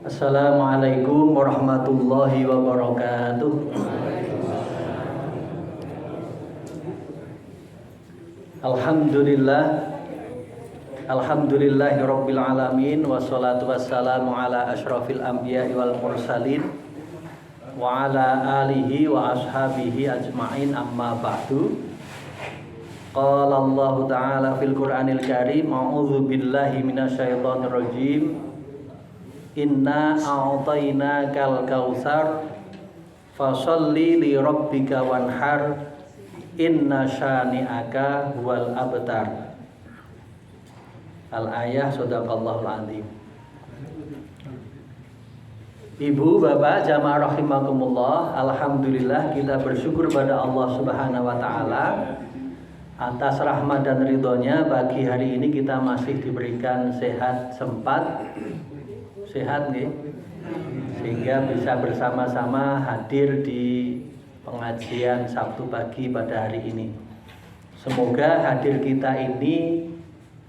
Assalamualaikum warahmatullahi wabarakatuh. Alhamdulillahi rabbil alamin, wassalatu wassalamu ala asyrafil anbiya'i wal mursalin wa ala alihi wa ashabihi ajma'in, amma ba'du. Qala Allah ta'ala fil Qur'anil Karim, a'udzu billahi minasyaitonir rajim. Inna a'tainakal kautsar fasholli li rabbika wanhar inna syani'aka huwal abtar. Al-ayah, sadaqallahul azim. Ibu, bapak, jamaah rahimakumullah, alhamdulillah kita bersyukur pada Allah Subhanahu wa taala atas rahmat dan ridhonya. Pagi hari ini kita masih diberikan sehat sempat, sehat nih, sehingga bisa bersama-sama hadir di pengajian Sabtu pagi pada hari ini. Semoga hadir kita ini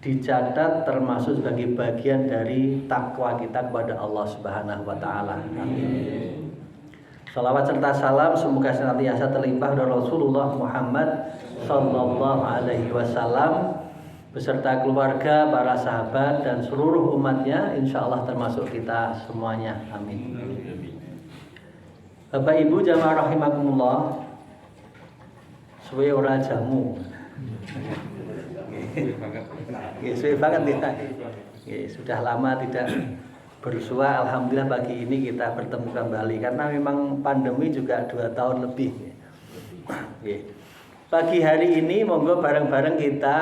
dicatat termasuk sebagai bagian dari takwa kita kepada Allah Subhanahu wa taala. Amin. Salawat serta salam semoga senantiasa terlimpah dari Rasulullah Muhammad sallallahu alaihi wasallam beserta keluarga, para sahabat dan seluruh umatnya, insya Allah termasuk kita semuanya. Amin. Bapak Ibu jamaah rahimakumullah, suwe ora jamu. Suwe banget ya. Sudah lama tidak bersua. Alhamdulillah pagi ini kita bertemu kembali karena memang pandemi juga 2 tahun lebih. Pagi hari ini monggo bareng-bareng kita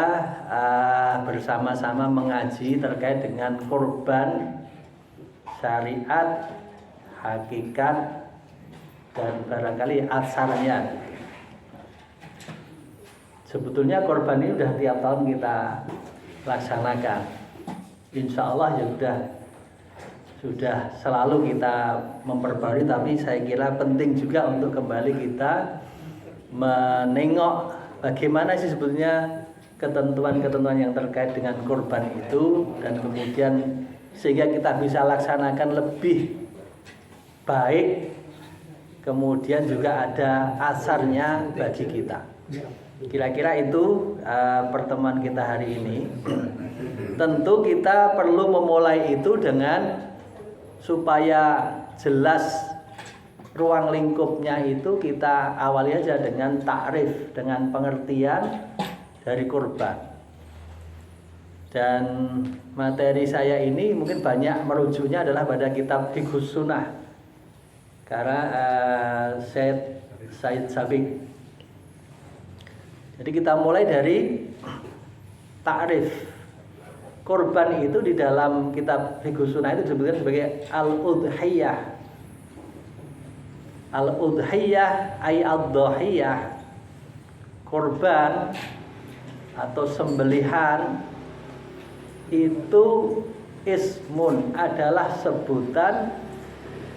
bersama-sama mengaji terkait dengan kurban, syariat, hakikat, dan barangkali asarnya. Sebetulnya kurban ini sudah tiap tahun kita laksanakan. Insya Allah ya sudah selalu kita memperbarui, tapi saya kira penting juga untuk kembali kita menengok bagaimana sih sebetulnya ketentuan-ketentuan yang terkait dengan kurban itu, dan kemudian sehingga kita bisa laksanakan lebih baik, kemudian juga ada asarnya bagi kita. Kira-kira itu pertemuan kita hari ini. Tentu kita perlu memulai itu dengan supaya jelas ruang lingkupnya itu, kita awali aja dengan takrif, dengan pengertian dari kurban. Dan materi saya ini mungkin banyak merujuknya adalah pada kitab Fiqhus Sunnah karena Said Sabiq. Jadi kita mulai dari takrif. Kurban itu di dalam kitab Fiqhus Sunnah itu disebutkan sebagai al-udhiyah. Al-udhiyah ay ad-dhahiyah, kurban atau sembelihan itu ismun, adalah sebutan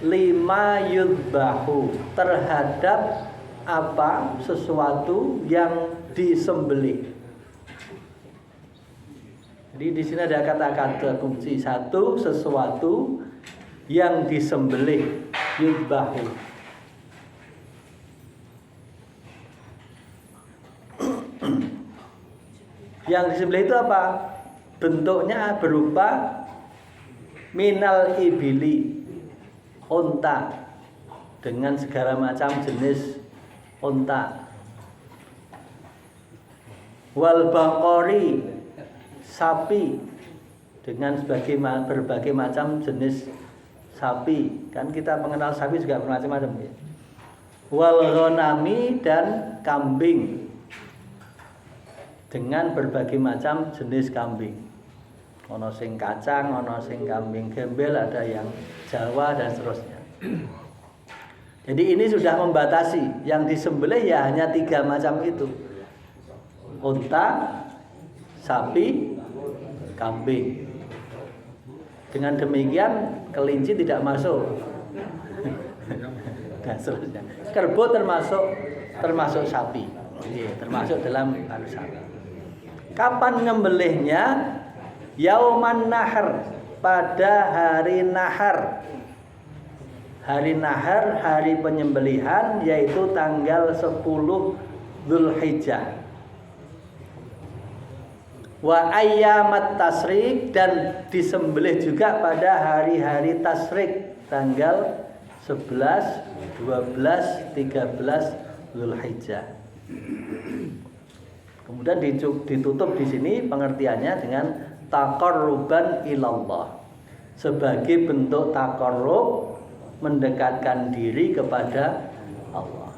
lima yudbahu, terhadap apa, sesuatu yang disembelih. Jadi di sini ada kata-kata kunci satu, sesuatu yang disembelih, yudbahu. Yang disembelih itu apa? Bentuknya berupa minal ibili, unta, dengan segala macam jenis unta. Wal baqori, sapi, dengan berbagai macam jenis sapi. Kan kita mengenal sapi juga bermacam-macam ya. Wal ghanami, dan kambing, dengan berbagai macam jenis kambing. Ono sing kacang, ono sing kambing gembel, ada yang Jawa dan seterusnya. Jadi ini sudah membatasi, yang disembelih ya hanya 3 macam itu: unta, sapi, kambing. Dengan demikian kelinci tidak masuk. Dan seterusnya. Kerbau termasuk sapi. Termasuk dalam sapi. Kapan nyembelihnya? Yauman nahar, pada hari nahar. hari nahar, hari penyembelihan, yaitu tanggal 10 Dzulhijjah. Wa ayyamat tasrik, dan disembelih juga pada hari-hari tasrik, tanggal 11, 12, 13 Dzulhijjah. Kemudian ditutup di sini pengertiannya dengan taqarruban ilallah, sebagai bentuk taqarrub, mendekatkan diri kepada Allah.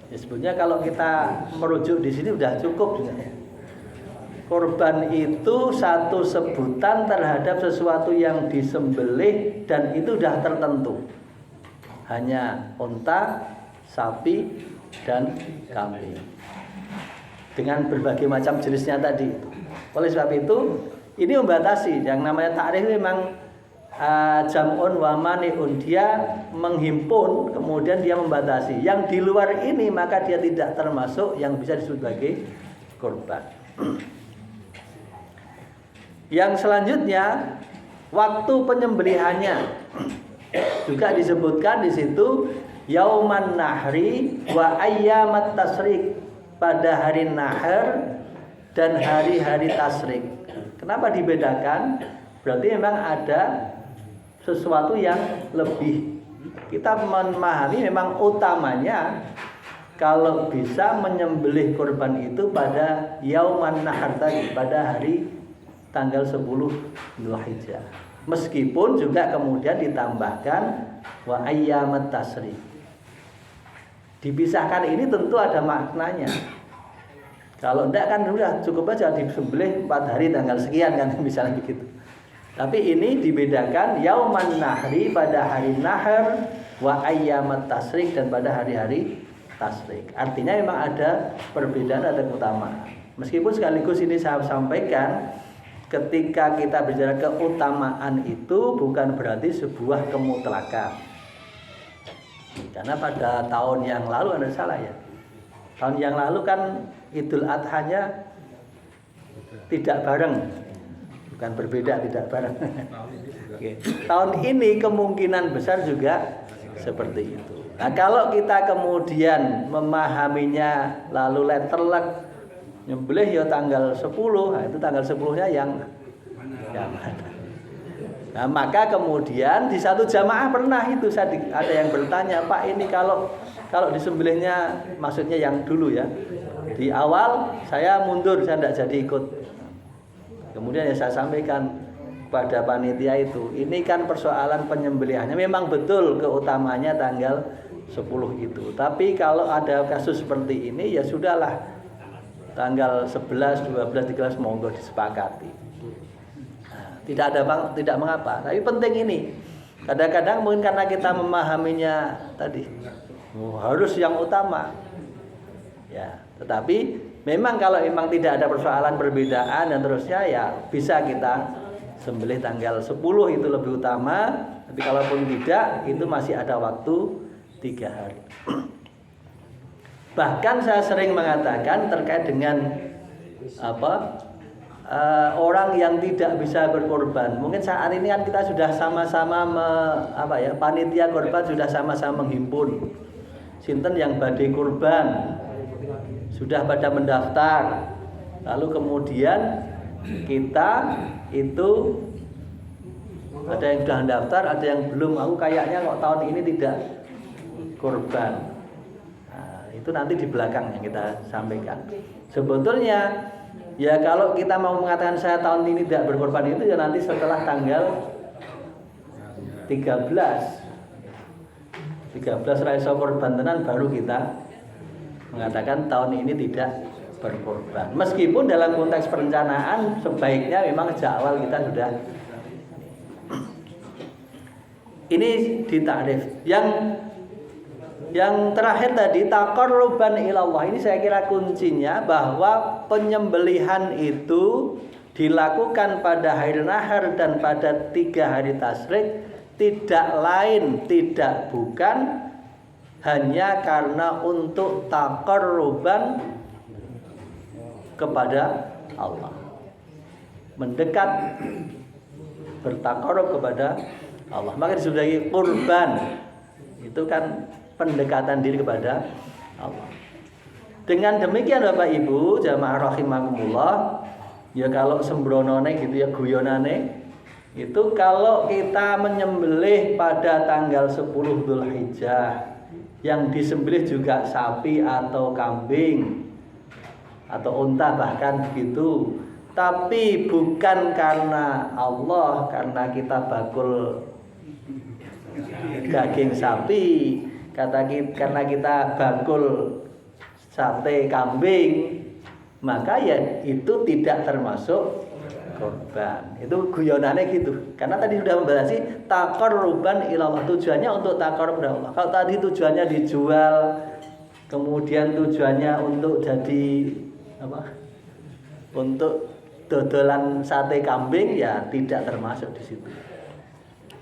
Ya, sebetulnya kalau kita merujuk di sini sudah cukup juga ya. Korban itu satu sebutan terhadap sesuatu yang disembelih dan itu sudah tertentu. Hanya unta, sapi, dan kambing. Dengan berbagai macam jenisnya tadi. Oleh sebab itu, ini membatasi. Yang namanya takrif memang jam'un wa mani'un, dia menghimpun, kemudian dia membatasi. Yang di luar ini maka dia tidak termasuk yang bisa disebut sebagai korban. Yang selanjutnya, waktu penyembelihannya juga disebutkan di situ yauman nahri wa ayyamat tasrik, pada hari nahar dan hari-hari tasrik. Kenapa dibedakan? Berarti memang ada sesuatu yang lebih. Kita memahami memang utamanya kalau bisa menyembelih korban itu pada yauman nahar tadi, pada hari tanggal 10 Dzulhijjah. Meskipun juga kemudian ditambahkan wa ayyamat tasrik. Dipisahkan ini tentu ada maknanya. Kalau enggak kan udah cukup aja disembelih 4 hari tanggal sekian kan, misalnya begitu. Tapi ini dibedakan yauman nahri, pada hari nahar, wa ayyamat tasrik, dan pada hari-hari tasrik. Artinya memang ada perbedaan, ada keutamaan. Meskipun sekaligus ini saya sampaikan, ketika kita bicara keutamaan itu bukan berarti sebuah kemutlakan. Karena pada tahun yang lalu ada salah ya. Tahun yang lalu kan Idul Adhanya tidak bareng. Bukan berbeda, tidak bareng. Oke. Tahun ini kemungkinan besar juga seperti itu. Nah, kalau kita kemudian memahaminya lalu letterlek, nyembelih ya tanggal 10, nah itu tanggal 10-nya yang mana? Nah, maka kemudian di satu jamaah pernah itu ada yang bertanya, Pak, ini kalau disembelihnya, maksudnya yang dulu ya, di awal saya mundur, saya tidak jadi ikut. Kemudian ya saya sampaikan kepada panitia itu, ini kan persoalan penyembelihannya memang betul keutamanya tanggal 10 itu. Tapi kalau ada kasus seperti ini ya sudahlah, tanggal 11, 12, 13 monggo disepakati. Nah, tidak mengapa. Tapi penting ini. Kadang-kadang mungkin karena kita memahaminya tadi harus yang utama. Ya, tetapi memang kalau memang tidak ada persoalan perbedaan dan terusnya ya bisa kita sembelih tanggal 10 itu lebih utama. Tapi kalaupun tidak, itu masih ada waktu 3 hari. Bahkan saya sering mengatakan terkait dengan orang yang tidak bisa berkorban. Mungkin saat ini kan kita sudah sama-sama panitia korban sudah sama-sama menghimpun. Sinten yang badai korban sudah pada mendaftar. Lalu kemudian kita itu ada yang sudah mendaftar, ada yang belum. Aku kayaknya kok tahun ini tidak korban. Itu nanti di belakang yang kita sampaikan. Sebetulnya ya kalau kita mau mengatakan saya tahun ini tidak berkorban itu ya nanti setelah tanggal 13 raiso korban tenan baru kita mengatakan tahun ini tidak berkorban. Meskipun dalam konteks perencanaan sebaiknya memang sejak awal kita sudah ini ditakrif. Yang terakhir tadi taqarruban ilallah, ini saya kira kuncinya bahwa penyembelihan itu dilakukan pada hari nahar dan pada 3 hari tasrik, tidak lain tidak bukan hanya karena untuk taqarruban kepada Allah, mendekat bertaqarrub kepada Allah. Maka disebut kurban. Itu kan pendekatan diri kepada Allah. Dengan demikian Bapak Ibu jamaah rahimakumullah, ya kalau sembronone gitu ya guyonane, itu kalau kita menyembelih pada tanggal 10 Dzulhijjah, yang disembelih juga sapi atau kambing atau unta bahkan begitu, tapi bukan karena Allah, karena kita bakul daging sapi, karena kita bakul sate kambing, maka ya itu tidak termasuk korban. Itu guyonannya gitu. Karena tadi sudah membahas taqarruban ilallah, tujuannya untuk taqarrub kepada Allah. Kalau tadi tujuannya dijual, kemudian tujuannya untuk jadi apa? Untuk dodolan sate kambing, ya tidak termasuk di situ.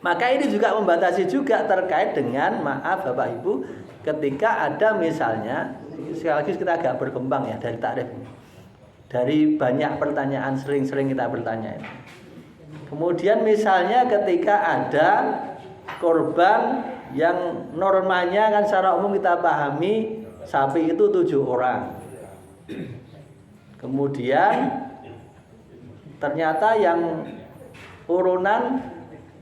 Maka ini juga membatasi juga terkait dengan, maaf Bapak Ibu, ketika ada misalnya, sekali lagi kita agak berkembang ya dari takrif, dari banyak pertanyaan sering-sering kita bertanya itu. Kemudian misalnya ketika ada korban yang normalnya kan secara umum kita pahami sapi itu 7 orang. Kemudian ternyata yang urunan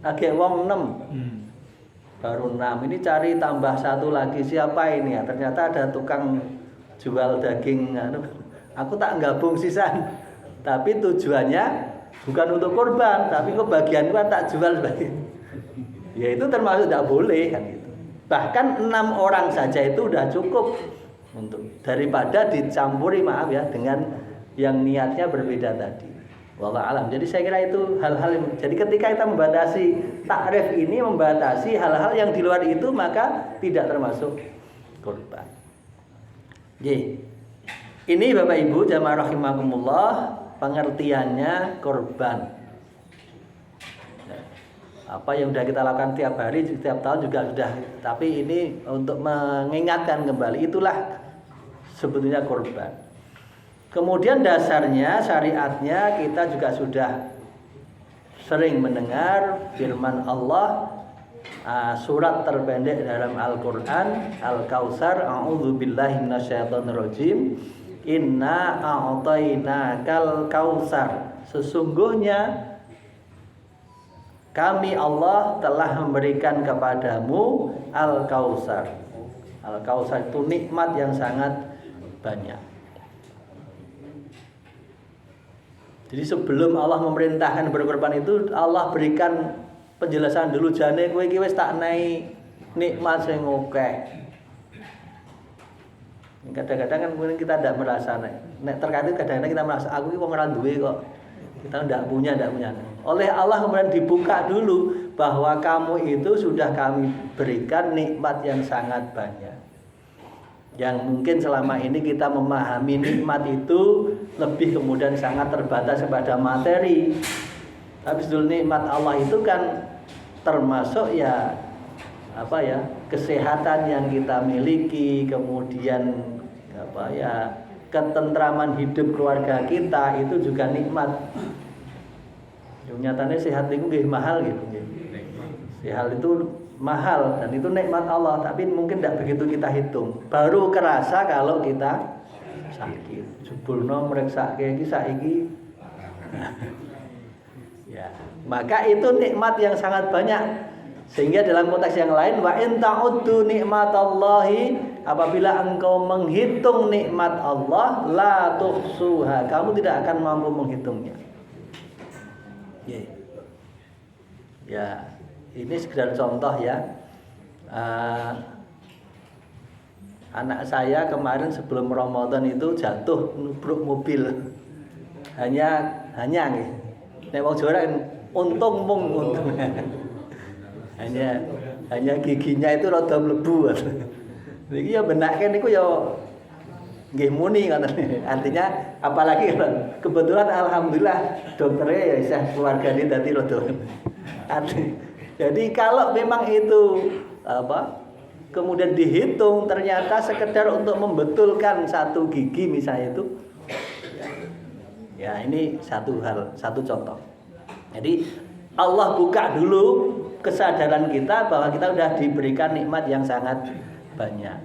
agak wong 6. Baru 6, ini cari tambah satu lagi, siapa ini ya? Ternyata ada tukang jual daging. Aku tak gabung sisan, tapi tujuannya bukan untuk korban, tapi kebagian kan tak jual sebagai. Ya itu termasuk tidak boleh kan gitu. Bahkan 6 orang saja itu udah cukup untuk daripada dicampuri, maaf ya, dengan yang niatnya berbeda tadi. Wallahu alam. Jadi saya kira itu hal-hal yang, jadi ketika kita membatasi takrif ini, membatasi hal-hal yang di luar itu, maka tidak termasuk korban. Ini Bapak Ibu jamaah rahimakumullah pengertiannya korban. Apa yang sudah kita lakukan tiap hari, setiap tahun juga sudah. Tapi ini untuk mengingatkan kembali, itulah sebetulnya korban. Kemudian dasarnya, syariatnya kita juga sudah sering mendengar firman Allah, surat terpendek dalam Al-Quran, Al-Kautsar, a'udzubillahi minasyaitonirrajim, inna a'tainakal kautsar, sesungguhnya kami Allah telah memberikan kepadamu Al-Kautsar. Al-Kautsar itu nikmat yang sangat banyak. Jadi sebelum Allah memerintahkan berkorban itu, Allah berikan penjelasan dulu, jane kowe iki wis tak naik nikmat sing akeh. Kadang-kadang kan kita tidak merasa nek terkadang kadang-kadang kita merasa aku iki wong ora duwe kok. Kita tidak punya. Oleh Allah kemudian dibuka dulu bahwa kamu itu sudah kami berikan nikmat yang sangat banyak. Yang mungkin selama ini kita memahami nikmat itu lebih kemudian sangat terbatas kepada materi. Tapi sebetulnya nikmat Allah itu kan termasuk ya apa ya, kesehatan yang kita miliki, kemudian apa ya, ketentraman hidup keluarga kita itu juga nikmat. Yang nyatanya sehat itu nggih mahal gitu. Sehat itu mahal dan itu nikmat Allah, tapi mungkin tidak begitu kita hitung. Baru kerasa kalau kita sakit. Jebulno mreksake iki saiki. Ya, maka itu nikmat yang sangat banyak. Sehingga dalam konteks yang lain, wa in ta'uddu nikmatallahi, apabila engkau menghitung nikmat Allah, la tuhsuha, kamu tidak akan mampu menghitungnya. Ya, ini sekedar contoh ya. Anak saya kemarin sebelum Ramadan itu jatuh nubruk mobil. Hanya nih. Nek wong Jawa untung. hanya giginya itu rada mlebu. Niki ya benake niku ya nggih muni ngoten. Artinya apalagi kebetulan alhamdulillah dokternya ya isih keluargane dadi rada. Jadi kalau memang itu kemudian dihitung ternyata sekedar untuk membetulkan satu gigi misalnya itu, ya ini satu contoh. Jadi Allah buka dulu kesadaran kita bahwa kita sudah diberikan nikmat yang sangat banyak.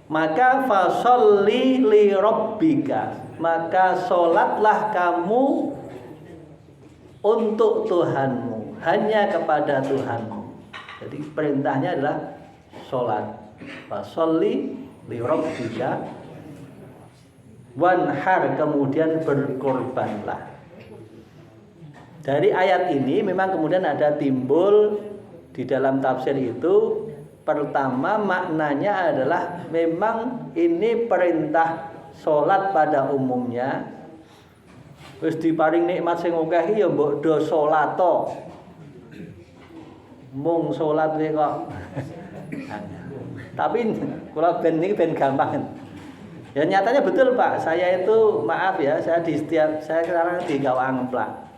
Maka fasholli li rabbika, maka sholatlah kamu untuk Tuhanmu, hanya kepada Tuhanmu. Jadi perintahnya adalah sholat. Fasholli li rabbika wanhar, kemudian berkorbanlah. Dari ayat ini memang kemudian ada timbul di dalam tafsir itu. Pertama maknanya adalah memang ini perintah sholat pada umumnya. Wis diparing nikmat sing akeh ya mbok do sholato. Mung sholat wae kok. Tapi kula ben niki ben gampang. Ya nyatanya betul Pak, saya itu maaf ya, saya sekarang di Gawang Ngemplak.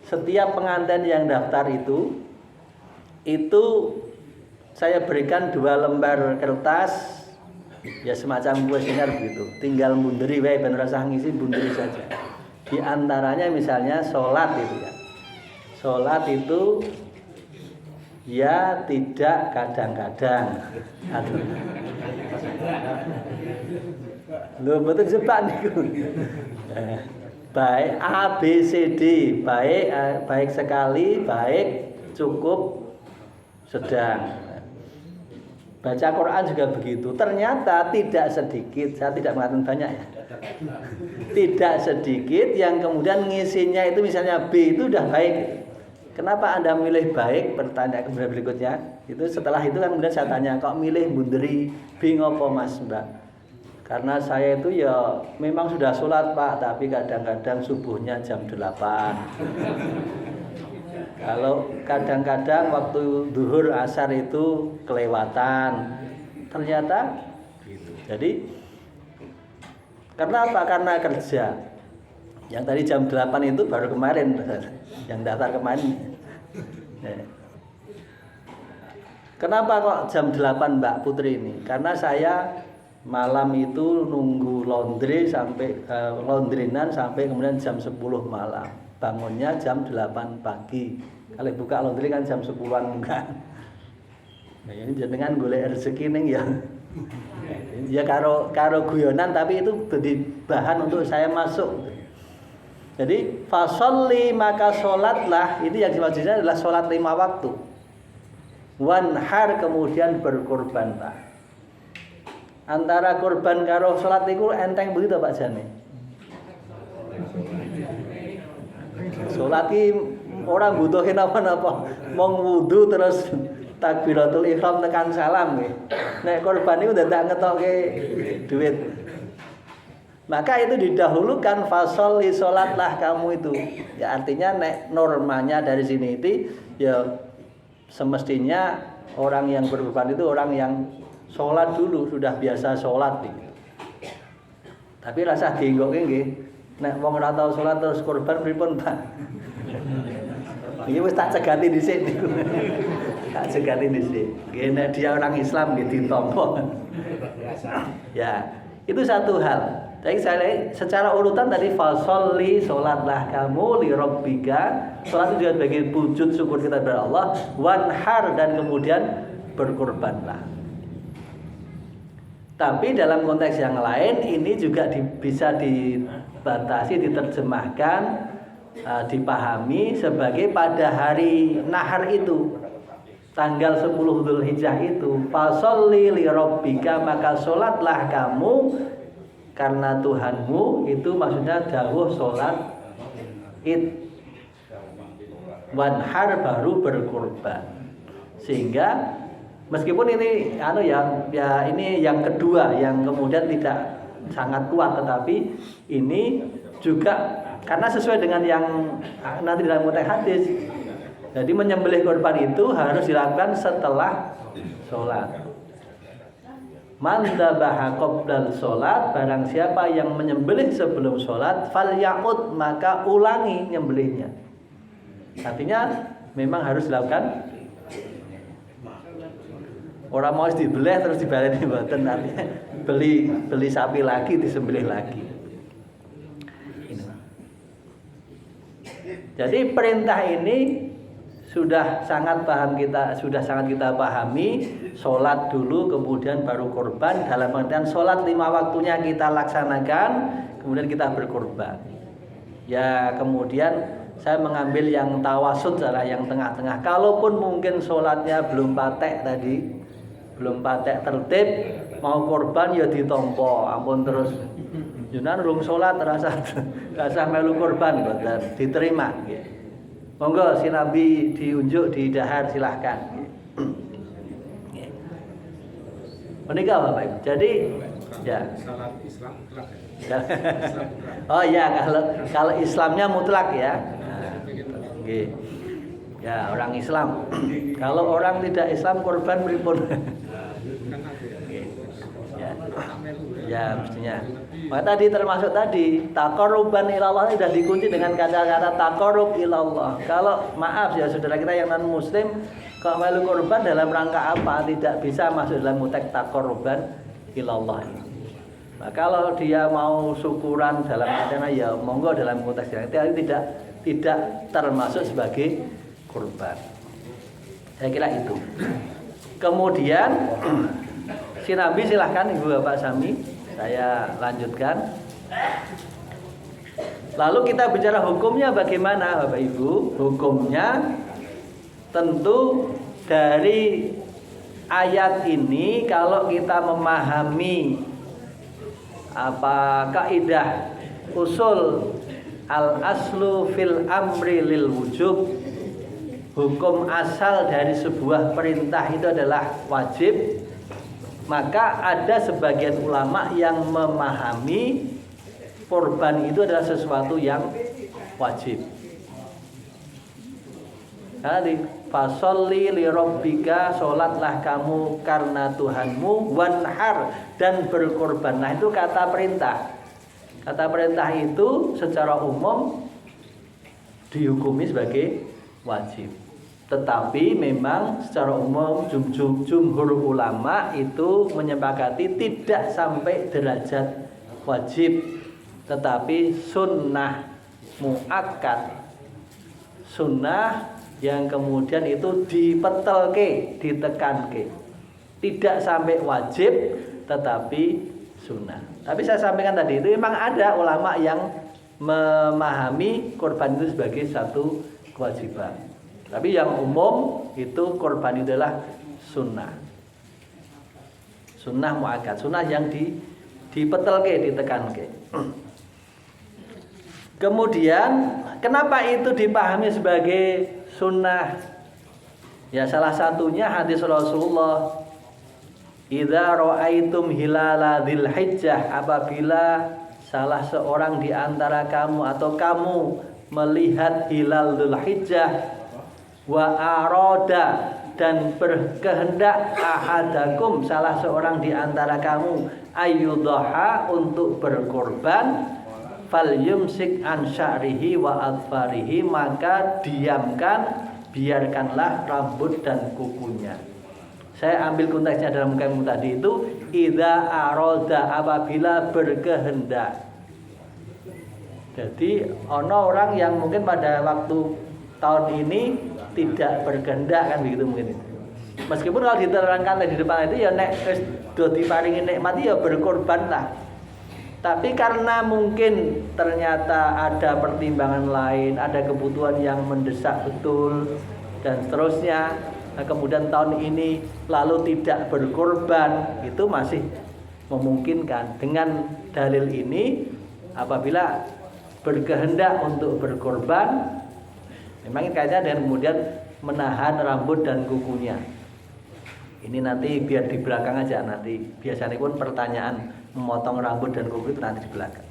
Setiap pengantin yang daftar itu saya berikan 2 lembar kertas, ya semacam kuesioner begitu. Tinggal munderi wae ben rasa ngisi, munderi saja. Di antaranya misalnya sholat itu ya. Sholat itu ya tidak kadang-kadang. Lho betul jebak niku. Baik A B C D, baik sekali, baik cukup, sedang. Baca Quran juga begitu. Ternyata tidak sedikit, saya tidak mengatakan banyak ya. Tidak sedikit yang kemudian ngisinya itu misalnya B itu udah baik. Kenapa Anda milih baik? Pertanyaan kemudian berikutnya. Itu setelah itu kan kemudian saya tanya, kok milih munderi B ngopo Mas Mbak? Karena saya itu ya memang sudah sholat Pak, tapi kadang-kadang subuhnya jam 8. Kalau kadang-kadang waktu zuhur asar itu kelewatan. Ternyata gitu. Jadi karena apa? Karena kerja. Yang tadi jam 8 itu baru kemarin, yang daftar kemarin. Kenapa kok jam 8 Mbak Putri ini? Karena saya malam itu nunggu laundry sampai laundrynan sampai kemudian jam 10 malam. Bangunnya jam 8 pagi. Kalau buka laundry kan jam 10-an enggak. Nah, ini jenengan golek rezeki ning ya. Ya karo guyonan tapi itu jadi bahan untuk saya masuk. Jadi fasholli, maka sholatlah, ini yang dimaksudnya adalah sholat 5 waktu. Wanhar, kemudian berkorbanlah. Antara korban karo sholat itu enteng begitu Pak Jani. Sholat ini orang butuhin apa-apa, mau wudu terus takbiratul ihram tekan salam nggih. Nek korban itu udah tak ngetokke duit. Maka itu didahulukan fasholli, sholatlah kamu itu. Ya artinya nek normanya dari sini itu ya semestinya orang yang berkorban itu orang yang sholat dulu, sudah biasa sholat gitu. Tapi rasa dienggoke nggih. Nek wong ora tau sholat terus korban pripun, Pak? Ini wis tak cegati dhisik niku. Tak cegati dhisik. Nggih nek dia orang Islam nggih ditampa. Ya, itu satu hal. Jadi saya secara urutan tadi fasholli, sholatlah kamu li rabbika. Sholat itu juga sebagai wujud syukur kita kepada Allah. Wanhar, dan kemudian berkorbanlah. Tapi dalam konteks yang lain ini juga bisa dibatasi, diterjemahkan, dipahami sebagai pada hari nahar itu, tanggal 10 Dzulhijjah itu, fasholli li rabbika, maka sholatlah kamu karena Tuhanmu. Itu maksudnya dawuh sholat id. Wanhar, baru berkorban. Sehingga meskipun ini ini yang kedua yang kemudian tidak sangat kuat, tetapi ini juga karena sesuai dengan yang nanti dalam konteks hadis. Jadi menyembelih korban itu harus dilakukan setelah sholat. Man dzabaha qoblal sholat, barang siapa yang menyembelih sebelum sholat, falyaqut, maka ulangi nyembelihnya. Artinya memang harus dilakukan. Orang mau dibeleh terus dibaleni mboten, artinya beli sapi lagi disembelih lagi. Jadi perintah ini sudah sangat kita pahami, sholat dulu kemudian baru kurban, dalam artian sholat 5 waktunya kita laksanakan kemudian kita berkurban. Ya kemudian saya mengambil yang tawasud, yang tengah-tengah. Kalaupun mungkin sholatnya belum patek tadi, belum patek tertib, mau kurban ya ditompo, ampun terus junan rung sholat rasa melu kurban boten diterima. Monggo si Nabi diunjuk di dahar, silahkan. Menikah Bapak Ibu. Jadi ya. Salat Islam mutlak. Oh iya, kalau Islamnya mutlak ya. Ya orang Islam. Kalau orang tidak Islam kurban pripun? Ya mestinya. Maka tadi termasuk tadi taqarruban ilallah sudah dikunci dengan kata-kata taqarrub ilallah. Kalau maaf ya saudara kita yang non muslim, kalau melu kurban dalam rangka apa? Tidak bisa masuk dalam konteks taqarruban ilallah. Nah, kalau dia mau syukuran dalam artian ya monggo dalam konteks yang tidak termasuk sebagai kurban. Saya kira itu. Kemudian si Nabi silahkan Ibu Bapak Sami. Saya lanjutkan. Lalu kita bicara hukumnya bagaimana Bapak Ibu? Hukumnya tentu dari ayat ini kalau kita memahami apa kaidah usul al-aslu fil amri lil wujub, hukum asal dari sebuah perintah itu adalah wajib. Maka ada sebagian ulama yang memahami kurban itu adalah sesuatu yang wajib. Jadi fasolli li rabbika, sholatlah kamu karena Tuhanmu, wanhar, dan berkorban. Nah itu kata perintah. Kata perintah itu secara umum dihukumi sebagai wajib. Tetapi memang secara umum jumhur ulama itu menyepakati tidak sampai derajat wajib, tetapi sunnah muakkad, sunnah yang kemudian itu dipetelke, ditekanke, tidak sampai wajib tetapi sunnah. Tapi saya sampaikan tadi itu memang ada ulama yang memahami kurban itu sebagai satu kewajiban. Tapi yang umum itu kurban itu adalah sunnah. Sunnah muakkad, sunnah yang dipetelke, ditekanke. Kemudian kenapa itu dipahami sebagai sunnah? Ya salah satunya hadis Rasulullah, idza ra'aitum hilala dzilhijjah, apabila salah seorang di antara kamu atau kamu melihat hilal dzulhijjah, wa aroda, dan berkehendak ahadakum, salah seorang di antara kamu, ayyudhaha, untuk berkorban, falyumsik an sya'rihi wa adfarihi, maka diamkan, biarkanlah rambut dan kukunya. Saya ambil konteksnya dalam kamu tadi itu, idza aroda, apabila berkehendak. Jadi ono orang yang mungkin pada waktu tahun ini tidak berkehendak, kan begitu mungkin. Meskipun kalau diterangkan di depan itu ya nek wis do diparingi nikmat ya berkorban lah. Tapi karena mungkin ternyata ada pertimbangan lain, ada kebutuhan yang mendesak betul dan seterusnya, nah, kemudian tahun ini lalu tidak berkorban, itu masih memungkinkan. Dengan dalil ini apabila berkehendak untuk berkorban, memang kaitannya dengan kemudian menahan rambut dan kukunya. Ini nanti biar di belakang aja, nanti biasanya pun pertanyaan memotong rambut dan kuku itu nanti di belakang.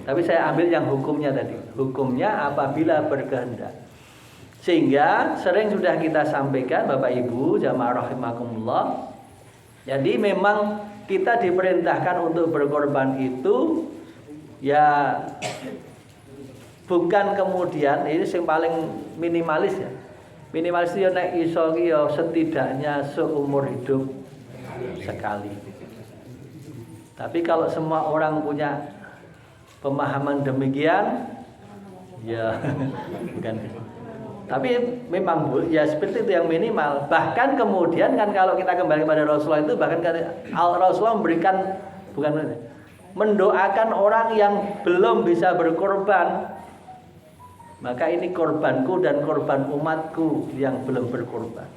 Tapi saya ambil yang hukumnya tadi. Hukumnya apabila berkehendak. Sehingga sering sudah kita sampaikan Bapak Ibu jamaah rahimakumullah. Jadi memang kita diperintahkan untuk berkorban itu ya bukan kemudian, ini yang paling minimalis ya. Minimalis ya nek iso ki ya setidaknya seumur hidup sekali. Tapi kalau semua orang punya pemahaman demikian, ya bukan. Tapi memang ya seperti itu yang minimal. Bahkan kemudian kan kalau kita kembali pada Rasulullah itu bahkan Rasulullah memberikan mendoakan orang yang belum bisa berkorban. Maka ini korbanku dan korban umatku yang belum berkorban.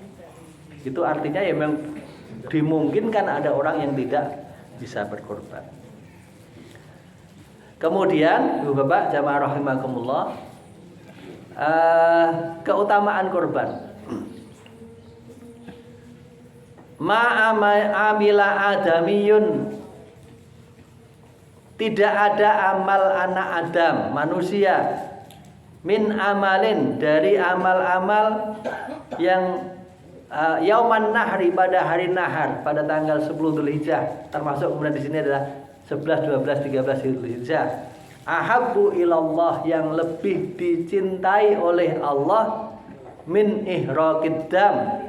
Itu artinya ya memang dimungkinkan ada orang yang tidak bisa berkorban. Kemudian, Ibu Bapak jamaah rahimakumullah, keutamaan korban. Ma'amila adamiyun, tidak ada amal anak Adam, manusia, min amalin, dari amal-amal yang yauman nahri, pada hari nahar, pada tanggal 10 Dzulhijjah, termasuk kemudian di sini adalah 11, 12, 13 Dzulhijjah. Ahabbu ilallah, yang lebih dicintai oleh Allah, min ihraqid dam,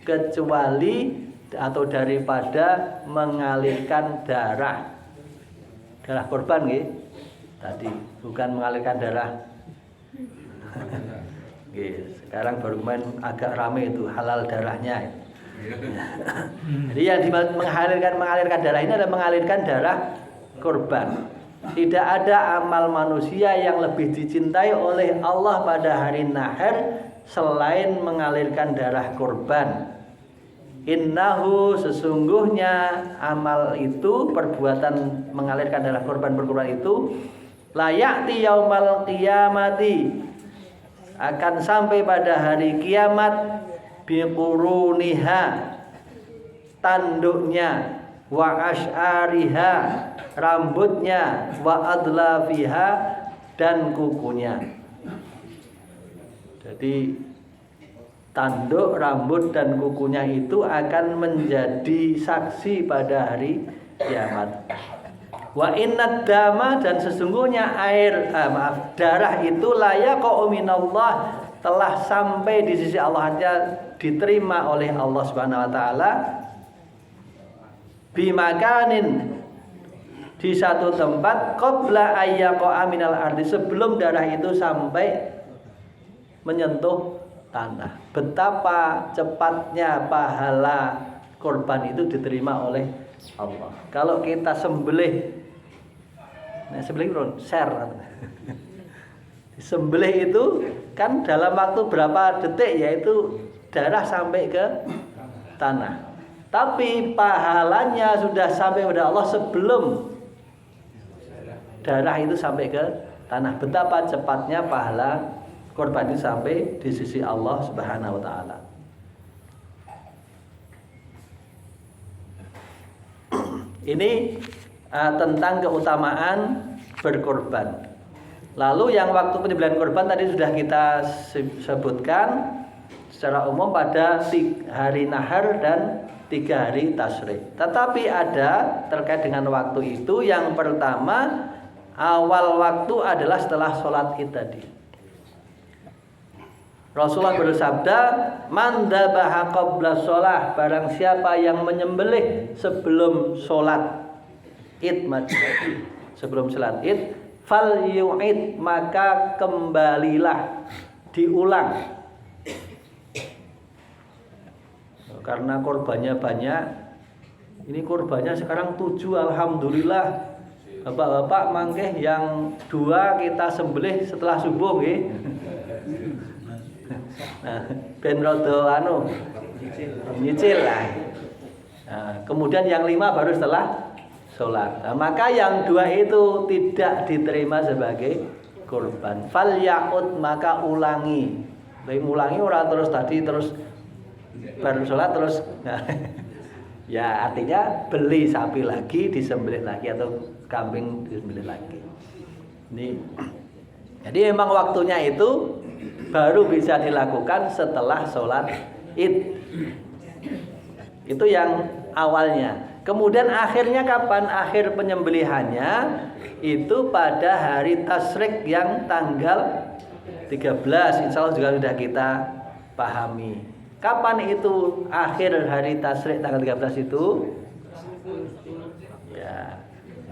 kecuali atau daripada mengalirkan darah. Darah korban nggih. Tadi bukan mengalirkan darah. Sekarang baru main agak rame itu halal darahnya. Jadi yang mengalirkan darah ini adalah mengalirkan darah korban. Tidak ada amal manusia yang lebih dicintai oleh Allah pada hari nahar selain mengalirkan darah korban. Innahu, sesungguhnya amal itu, perbuatan mengalirkan darah korban berkorban itu, layakti yaumal qiyamati, akan sampai pada hari kiamat, biquruniha, tanduknya, wa asy'ariha, rambutnya, wa adlafiha, dan kukunya. Jadi tanduk, rambut, dan kukunya itu akan menjadi saksi pada hari kiamat. Wa innad dama, dan sesungguhnya darah itu layaqa'u minallah, telah sampai di sisi Allah, saja diterima oleh Allah Subhanahu wa taala, bimakanin, di satu tempat, qabla ayyaqa'a minal ardi, sebelum darah itu sampai menyentuh tanah. Betapa cepatnya pahala korban itu diterima oleh Allah. Kalau kita sembelih, sembelih itu kan dalam waktu berapa detik, yaitu darah sampai ke tanah. Tapi pahalanya sudah sampai kepada Allah sebelum darah itu sampai ke tanah. Betapa cepatnya pahala korban itu sampai di sisi Allah Subhanahu wa taala. Ini tentang keutamaan berkorban. Lalu yang waktu penyembelihan korban tadi sudah kita sebutkan secara umum pada hari nahar dan 3 hari tasyrik. Tetapi ada terkait dengan waktu itu, yang pertama, awal waktu adalah setelah sholat id tadi. Rasulullah bersabda, man dzabaha qabla shalah, barang siapa yang menyembelih sebelum sholat id, sebelum sholat id, fal yu'id, maka kembalilah, diulang. Karena korbannya banyak. Ini korbannya sekarang 7, alhamdulillah. Bapak-bapak mangkeh yang 2 kita sembelih setelah subuh nggih. Nah, ben rada nyicil lah. Nah, kemudian yang 5 baru setelah sholat. Nah, maka yang 2 itu tidak diterima sebagai korban. Fal ya'ud, maka ulangi. Ulangi orang terus tadi terus baru sholat terus. Nah, ya artinya beli sapi lagi, disembelih lagi, atau kambing disembelih lagi. Ini jadi memang waktunya itu baru bisa dilakukan setelah sholat id. Itu yang awalnya. Kemudian akhirnya kapan? Akhir penyembelihannya itu pada hari tasyrik yang tanggal 13. Insya Allah juga sudah kita pahami. Kapan itu akhir hari tasyrik tanggal 13 itu? Ya,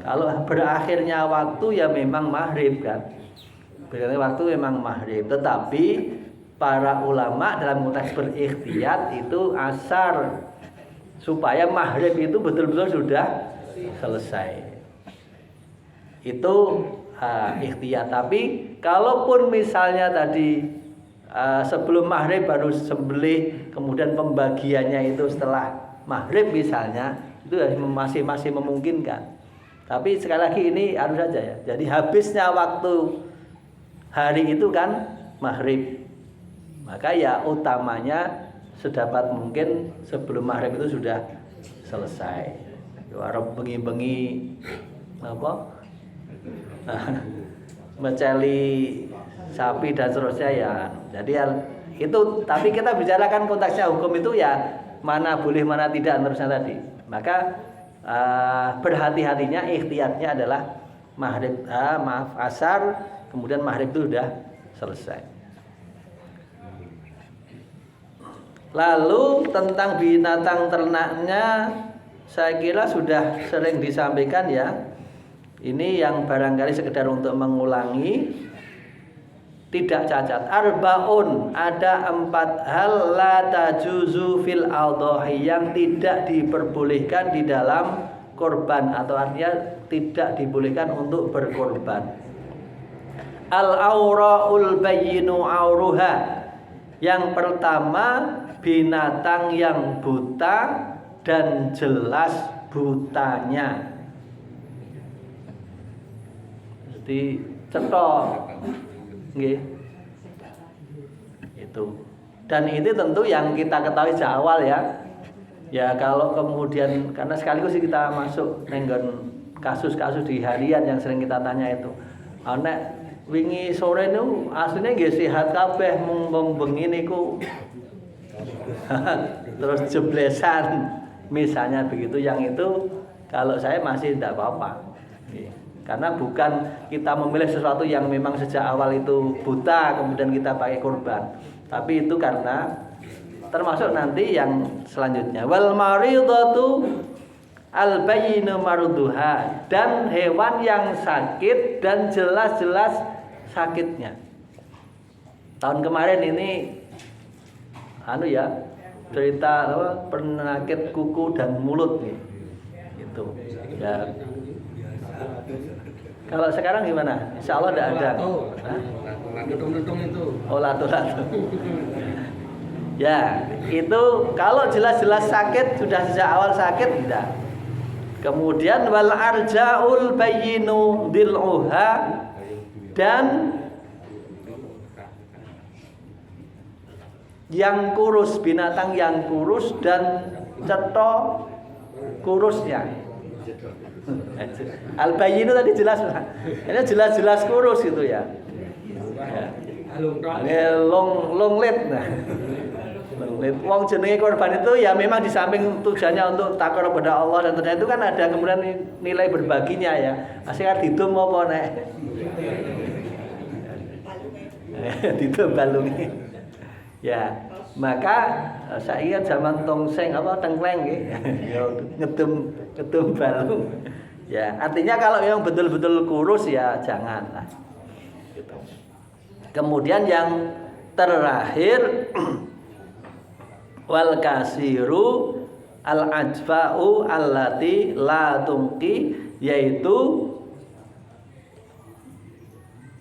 kalau berakhirnya waktu ya memang maghrib kan. Berakhirnya waktu memang maghrib. Tetapi para ulama dalam konteks berikhtiyat itu asar, supaya maghrib itu betul-betul sudah selesai. Itu ikhtiyat. Tapi kalaupun misalnya tadi sebelum maghrib baru sembelih, kemudian pembagiannya itu setelah maghrib misalnya, itu masih memungkinkan. Tapi sekali lagi ini harus saja ya. Jadi habisnya waktu hari itu kan maghrib, maka ya utamanya sedapat mungkin sebelum maghrib itu sudah selesai. Warung bengi-bengi apa? Menceli sapi dan seterusnya ya. Jadi itu, tapi kita bicarakan konteksnya hukum itu ya mana boleh mana tidak terusnya tadi. Maka berhati-hatinya, ikhtiyatnya adalah maghrib, asar, kemudian maghrib itu sudah selesai. Lalu tentang binatang ternaknya saya kira sudah sering disampaikan ya. Ini yang barangkali sekedar untuk mengulangi, tidak cacat. Arbaun, ada 4 hal la tajuzu fil adhahi, yang tidak diperbolehkan di dalam korban, atau artinya tidak dibolehkan untuk berkorban. Al-auraul bayyinu auruha, yang pertama binatang yang buta dan jelas butanya. Jadi cetok. Nggih. Itu. Dan ini tentu yang kita ketahui sejak awal ya. Ya kalau kemudian, karena sekaligus kita masuk nenggon kasus-kasus di harian yang sering kita tanya itu. Nek wingi sore niku asline nggih sehat kabeh, mung bengi niku terus jeblesan misalnya begitu. Yang itu kalau saya masih tidak apa-apa. Karena bukan kita memilih sesuatu yang memang sejak awal itu buta kemudian kita pakai kurban, tapi itu karena termasuk nanti yang selanjutnya. Wal maridatu al bayyinu marduha, dan hewan yang sakit dan jelas-jelas sakitnya. Tahun kemarin ini cerita penyakit kuku dan mulut nih. Itu ya. Kalau sekarang gimana? Insya Allah tidak ada. Lutung itu. Oh, latu-latu. Ya, itu kalau jelas-jelas sakit, sudah sejak awal sakit tidak. Kemudian wal arja'ul bayyinu dil'uha, dan yang kurus, binatang yang kurus dan cetok kurusnya. Al-bayyin tadi jelas, ini jelas-jelas kurus gitu ya. Long lit. Nah, wong jenenge korban itu ya memang di samping tujuannya untuk takwa kepada Allah dan ternyata itu kan ada kemudian nilai berbaginya ya. Asyik didum apa nek? Didum balungi. Ya, maka saya ingat zaman tongseng tengkleng nggih. Ya ngedum balung. Ya, artinya kalau yang betul-betul kurus ya janganlah. Gitu. Kemudian yang terakhir wal kasiru al ajfa'u allati la tungki, yaitu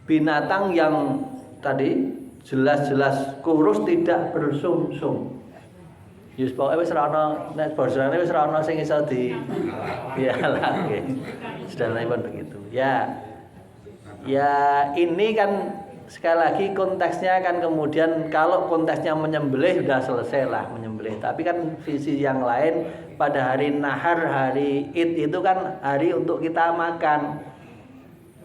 binatang yang tadi jelas-jelas kurus tidak bersumsum. Yus pokoke wis ora ana, nek borsane wis ora ana sing iso di piala nggih. Sederhananya begitu. Ya. Ya ini kan sekali lagi konteksnya kan kemudian kalau konteksnya menyembelih sudah selesai lah menyembelih. Tapi kan visi yang lain pada hari nahar, hari Id itu kan hari untuk kita makan.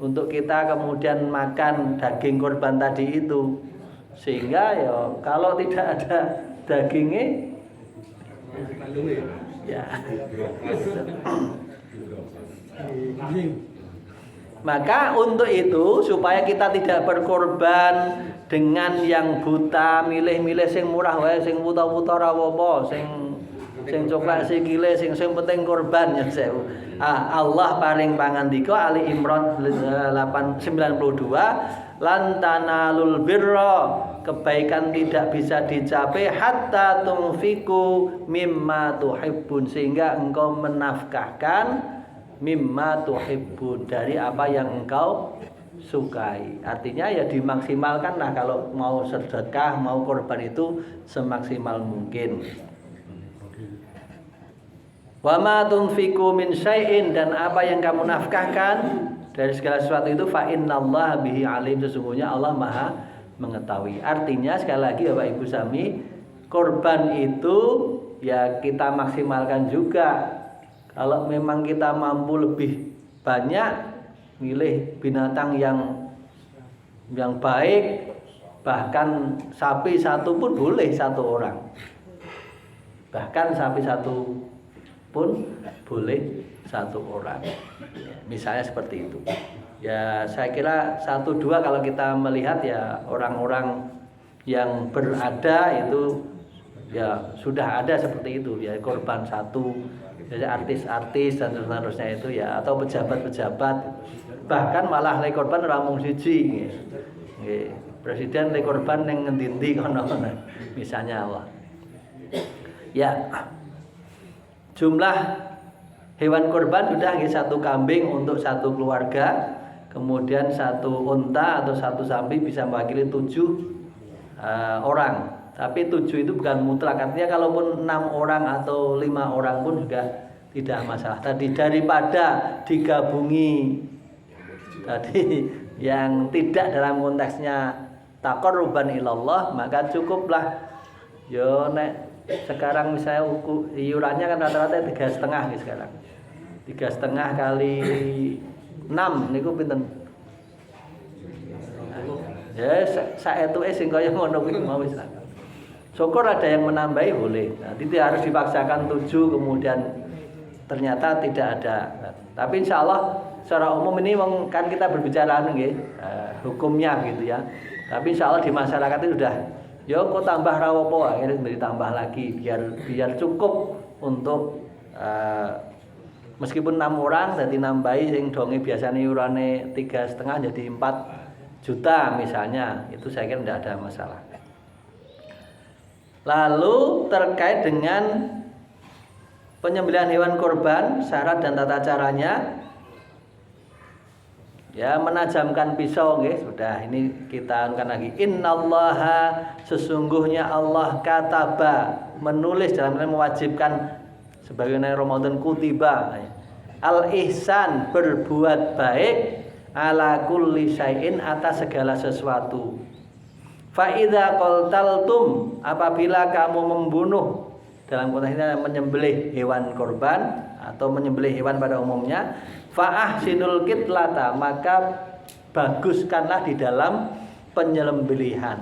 Untuk kita kemudian makan daging korban tadi itu. Sehingga ya kalau tidak ada dagingnya ya. Maka untuk itu supaya kita tidak berkorban dengan yang buta, milih-milih sing murah wae, sing wuta-wuta ra apa-apa, sing coklat sikile, sing penting korban ya sewu. Allah paring pangandika Ali Imran 892, lan tanalul birra kebaikan tidak bisa dicapai hatta tunfiku mimma tuhibbun, sehingga engkau menafkahkan mimma tuhibbun, dari apa yang engkau sukai. Artinya ya dimaksimalkan lah kalau mau sedekah, mau korban itu semaksimal mungkin. Wa ma tunfiku min syai'in, dan apa yang kamu nafkahkan dari segala sesuatu itu fa innallaha bihi alim, sesungguhnya Allah Maha mengetahui. Artinya sekali lagi Bapak Ibu Sami, korban itu ya kita maksimalkan juga. Kalau memang kita mampu lebih banyak, milih binatang yang baik, bahkan sapi satu pun boleh satu orang. Bahkan sapi satu pun boleh satu orang. Misalnya seperti itu. Ya saya kira 1-2 kalau kita melihat ya orang-orang yang berada itu ya sudah ada seperti itu ya, korban satu, jadi artis-artis dan seterusnya itu ya, atau pejabat-pejabat, bahkan malah le korban ramung siji nggih. Presiden le korban ning ngendi-endi kono misalnya Allah. Ya. Jumlah hewan korban sudah nggih, 1 kambing untuk 1 keluarga. Kemudian 1 unta atau 1 sapi bisa mewakili 7 orang. Tapi 7 itu bukan mutlak. Artinya kalaupun 6 orang atau 5 orang pun juga tidak masalah. Tadi daripada digabungi tadi yang tidak dalam konteksnya taqarruban ilallah, maka cukuplah yo nek sekarang misalnya iurannya kan rata-rata 3,5 nih sekarang. 3,5 kali 6 niku pinten? Ya saetuke sing kaya ngono kuwi mau wis. Syukur ada yang menambahi boleh. Nah, tidak harus dipaksakan 7 kemudian ternyata tidak ada. Nah, tapi insya Allah secara umum ini kan kita berbicara nggih, hukumnya gitu ya. Tapi insya Allah di masyarakat itu sudah, yo kok tambah rawopo, akhirnya ditambah lagi biar cukup untuk meskipun 6 orang jadi nambahi sing donge biasanya iurane 3,5 jadi 4 juta misalnya, itu saya kira tidak ada masalah. Lalu terkait dengan penyembelihan hewan korban, syarat dan tata caranya, ya menajamkan pisau nggih, sudah ini kita anukan lagi. Innallaha, sesungguhnya Allah kataba, menulis dalam mewajibkan sebagaimana Ramadan kutiba al-ihsan, berbuat baik ala kulli syai'in, atas segala sesuatu. Fa idza qaltaltum, apabila kamu membunuh, dalam konteks ini menyembelih hewan korban atau menyembelih hewan pada umumnya, fa ahsinul qitlata, maka baguskanlah di dalam penyembelihan.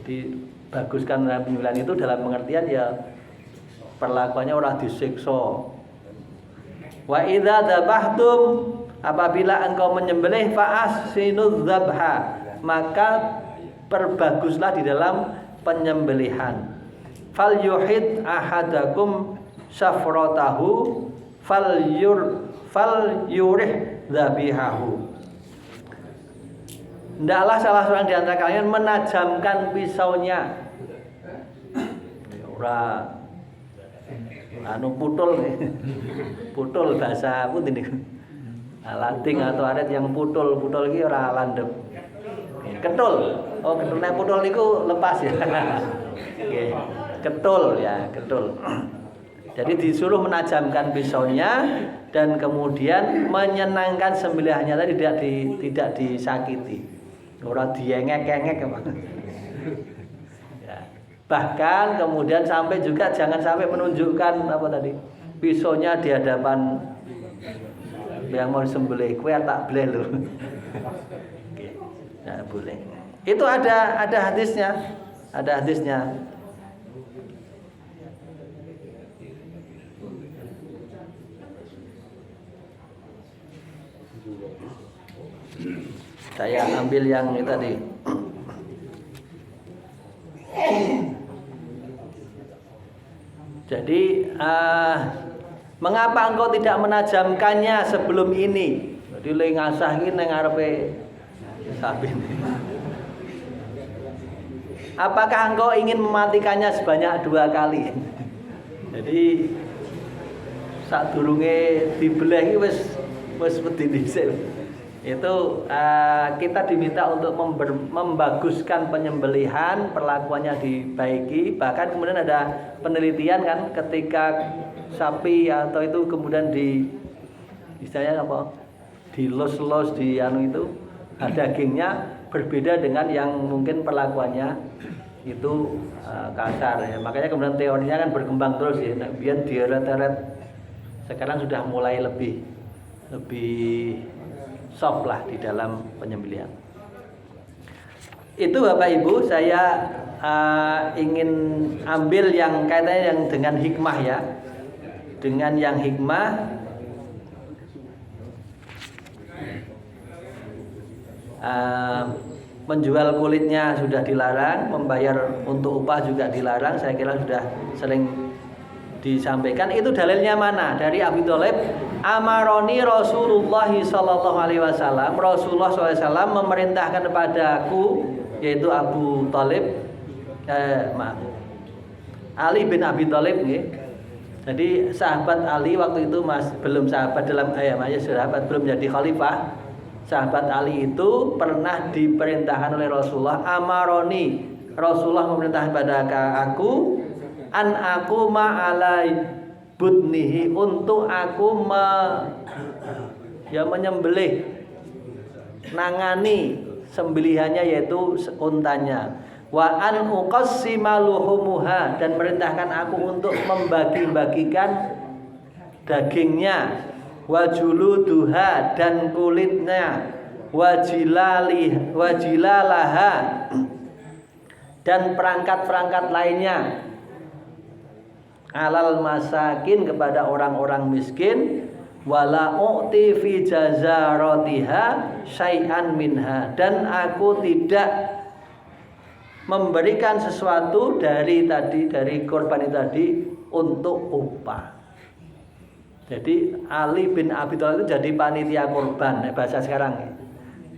Jadi baguskan dalam penyembelihan itu dalam pengertian ya perlakuannya ora disiksa. Wa idza dzabhtum, apabila engkau menyembelih, fa ahsinuz dzabha, maka perbaguslah di dalam penyembelihan. Fal yuhid ahadakum syafratahu fal yurih dzabihahu. Hendaklah salah seorang di antara kalian menajamkan pisaunya. Ora putul bahasa putih niku. Landing atau arit yang putul iki ora landep. Ketul. Oh, ketulnya putul niku lepas ya. Nggih. Ketul ya, ketul. Jadi disuruh menajamkan pisaunya dan kemudian menyenangkan sembelihannya tadi, tidak disakiti. Ora diengek-engek apa. Ya. Bahkan kemudian sampai juga jangan sampai menunjukkan apa tadi? Pisaunya di hadapan yang mau disembelih. Kowe tak bleh lho. Nah, boleh. Itu ada hadisnya. Ada hadisnya. Saya ambil yang ini tadi. Jadi mengapa engkau tidak menajamkannya sebelum ini? Jadi le ngasah iki ning ngarepe sapi. apakah engkau ingin mematikannya sebanyak 2 kali? Jadi sadurunge dibeleh iki wis wedi dhisik. Itu kita diminta untuk membaguskan penyembelihan, perlakuannya dibaiki. Bahkan kemudian ada penelitian kan, ketika sapi atau itu kemudian istilahnya apa, dilus-lus di itu dagingnya berbeda dengan yang mungkin perlakuannya itu kasar ya. Makanya kemudian teorinya kan berkembang terus ya. Nah, biar dieret-eret sekarang sudah mulai lebih soft lah di dalam penyembelihan. Itu Bapak Ibu, saya ingin ambil yang kaitannya yang dengan hikmah ya. Dengan yang hikmah menjual kulitnya sudah dilarang, membayar untuk upah juga dilarang. Saya kira sudah sering disampaikan. Itu dalilnya mana? Dari Abi Thalib, amaroni Rasulullah sallallahu alaihi wasallam. Rasulullah sallallahu alaihi wasallam memerintahkan kepadaku, yaitu Abu Thalib, Ali bin Abi Thalib nggih. Jadi sahabat Ali waktu itu belum sahabat dalam sahabat belum jadi khalifah. Sahabat Ali itu pernah diperintahkan oleh Rasulullah, amaroni, Rasulullah memerintahkan kepada aku, an aku ma'alai budnihi, untuk aku menyembelih, nangani sembelihannya yaitu untanya. Wa an uqassima luhumuha, dan merintahkan aku untuk membagi-bagikan dagingnya. Wa juluduha, dan kulitnya. Wa jilalaha, dan perangkat-perangkat lainnya. Alal masakin, kepada orang-orang miskin. Wala u'ti fi jazaratiha syai'an minha, dan aku tidak memberikan sesuatu dari korban itu tadi untuk upah. Jadi Ali bin Abi Thalib itu jadi panitia korban, bahasa sekarang.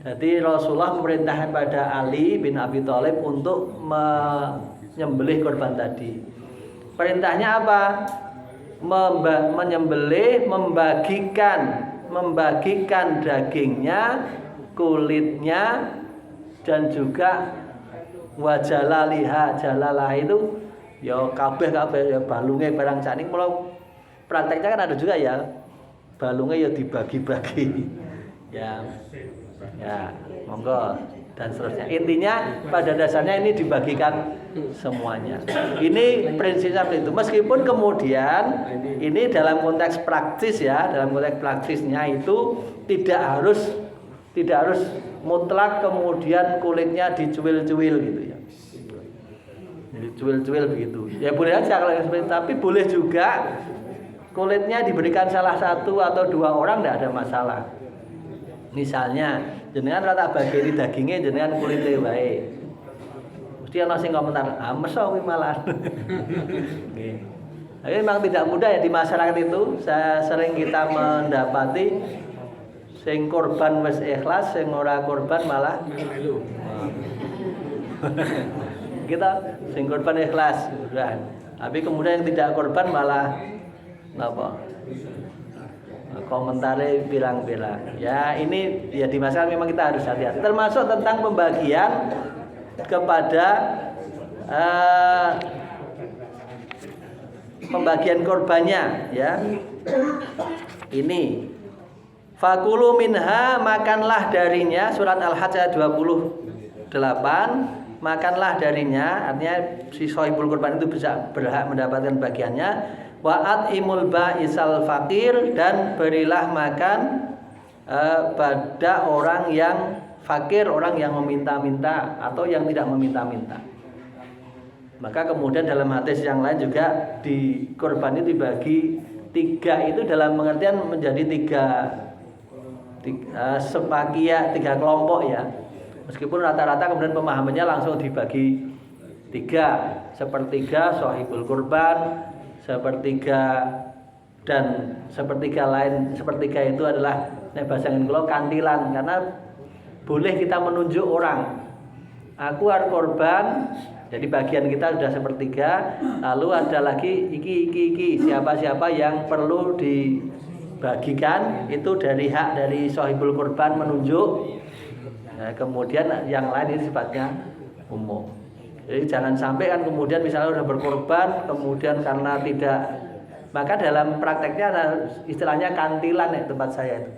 Jadi Rasulullah memerintahkan pada Ali bin Abi Thalib untuk menyembelih korban tadi. Perintahnya apa? Menyembelih, membagikan dagingnya, kulitnya, dan juga wajalaliha. Jalalah itu ya kabeh ya balunge barang saking. Kalau prakteknya kan ada juga ya, balunge ya dibagi-bagi. Ya monggo dan seterusnya. Intinya pada dasarnya ini dibagikan semuanya. Ini prinsipnya seperti itu. Meskipun kemudian ini dalam konteks praktis ya, dalam konteks praktisnya itu tidak harus mutlak kemudian kulitnya dicuil-cuil gitu ya. Dicuil-cuil begitu. Ya boleh aja kalau seperti itu, tapi boleh juga kulitnya diberikan salah satu atau 2 orang, tidak ada masalah. Misalnya jenengan rata bageri dagingnya, jenengan kulitnya wae. Mesti ana sing komentar, meso kuwi malah. Nggih. Tapi memang tidak mudah ya di masyarakat itu. Sering kita mendapati sing korban wis ikhlas, sing ora korban malah kita sing korban ikhlas, tapi kemudian yang tidak korban malah apa? Komentari bilang-bilang. Ya ini ya di masyarakat memang kita harus hati-hati. Termasuk tentang pembagian kepada pembagian korbannya ya. Ini fakulu minha, makanlah darinya, surat Al-Hajj ayat 28, makanlah darinya, artinya si sohibul kurban itu bisa berhak mendapatkan bagiannya. Wa'at imul ba'isal fakir, dan berilah makan pada orang yang fakir, orang yang meminta-minta atau yang tidak meminta-minta. Maka kemudian dalam hadis yang lain juga di kurban itu dibagi 3, itu dalam pengertian menjadi 3 kelompok ya. Meskipun rata-rata kemudian pemahamannya langsung dibagi 3, sepertiga sohibul kurban, sepertiga dan sepertiga lain. Sepertiga itu adalah nek bahasa Inggris kantilan, karena boleh kita menunjuk orang, aku arep korban Jadi bagian kita sudah sepertiga, lalu ada lagi iki. Siapa-siapa yang perlu dibagikan itu dari hak dari sahibul kurban menunjuk. Nah, kemudian yang lain ini sifatnya umum. Jadi jangan sampai kan kemudian misalnya sudah berkorban, kemudian karena tidak, maka dalam prakteknya ada istilahnya kantilan ya tempat saya itu.